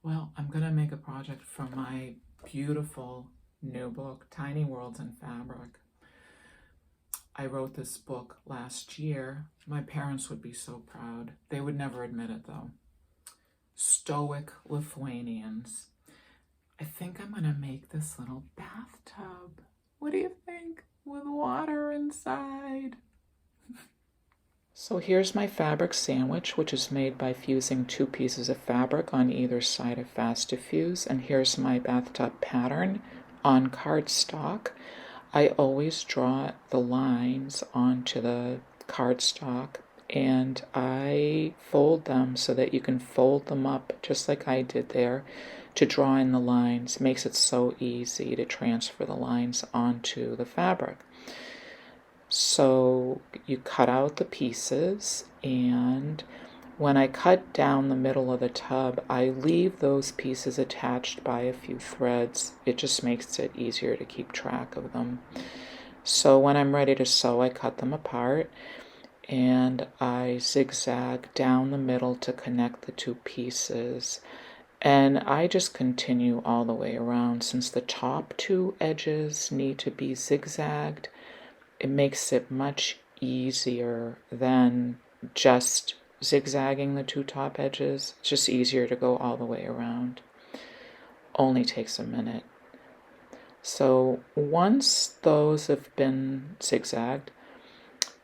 Well, I'm going to make a project from my beautiful new book, Tiny Worlds in Fabric. I wrote this book last year. My parents would be so proud. They would never admit it, though. Stoic Lithuanians. I think I'm going to make this little bathtub. What do you think? With water inside. So here's my fabric sandwich, which is made by fusing 2 pieces of fabric on either side of Fast to Fuse. And here's my bathtub pattern on cardstock. I always draw the lines onto the cardstock and I fold them so that you can fold them up just like I did there to draw in the lines. It makes it so easy to transfer the lines onto the fabric. So you cut out the pieces, and when I cut down the middle of the tub, I leave those pieces attached by a few threads. It just makes it easier to keep track of them. So when I'm ready to sew, I cut them apart, and I zigzag down the middle to connect the 2 pieces. And I just continue all the way around. Since the top 2 edges need to be zigzagged, it makes it much easier than just zigzagging the 2 top edges. It's just easier to go all the way around. Only takes a minute. So once those have been zigzagged,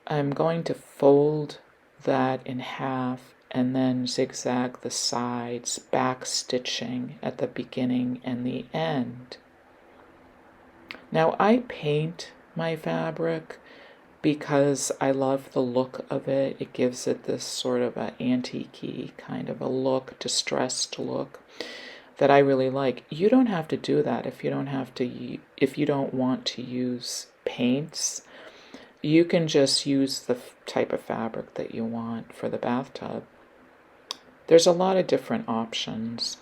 I'm going to fold that in half and then zigzag the sides, back stitching at the beginning and the end. Now I paint my fabric because I love the look of it. It gives it this sort of an antique-y kind of a look, distressed look that I really like. You don't have to do that if you don't want to use paints. You can just use the type of fabric that you want for the bathtub. There's a lot of different options.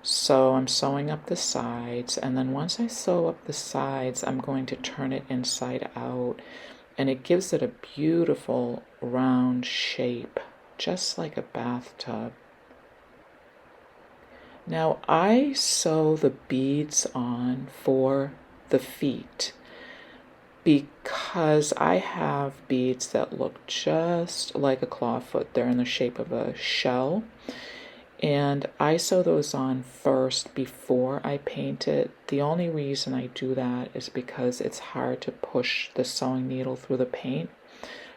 So I'm sewing up the sides, and then once I sew up the sides, I'm going to turn it inside out, and it gives it a beautiful round shape, just like a bathtub. Now I sew the beads on for the feet because I have beads that look just like a clawfoot. They're in the shape of a shell. And I sew those on first before I paint it. The only reason I do that is because it's hard to push the sewing needle through the paint.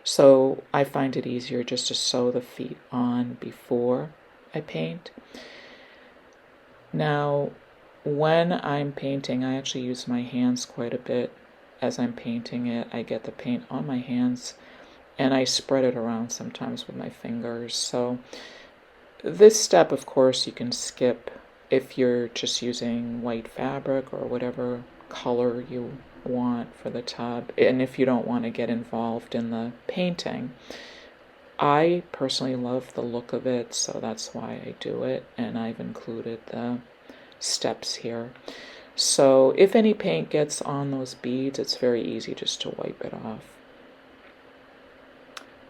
So I find it easier just to sew the feet on before I paint. Now, when I'm painting, I actually use my hands quite a bit. As I'm painting it, I get the paint on my hands and I spread it around sometimes with my fingers. So this step, of course, you can skip if you're just using white fabric or whatever color you want for the tub, and if you don't want to get involved in the painting. I personally love the look of it, so that's why I do it, and I've included the steps here. So if any paint gets on those beads, it's very easy just to wipe it off.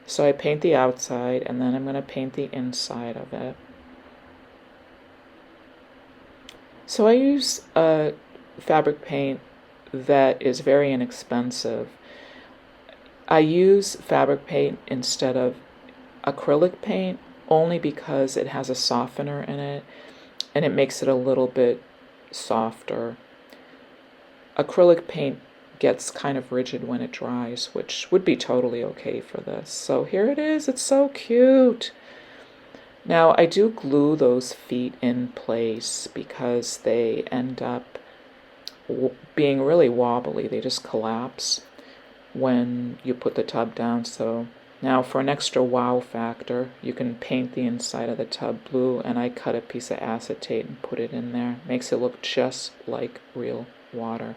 So I paint the outside, and then I'm going to paint the inside of it. So I use a fabric paint that is very inexpensive. I use fabric paint instead of acrylic paint only because it has a softener in it, and it makes it a little bit softer. Acrylic paint gets kind of rigid when it dries, which would be totally okay for this. So here it is. It's so cute. Now I do glue those feet in place because they end up being really wobbly. They just collapse when you put the tub down. So now for an extra wow factor, you can paint the inside of the tub blue, and I cut a piece of acetate and put it in there. Makes it look just like real water.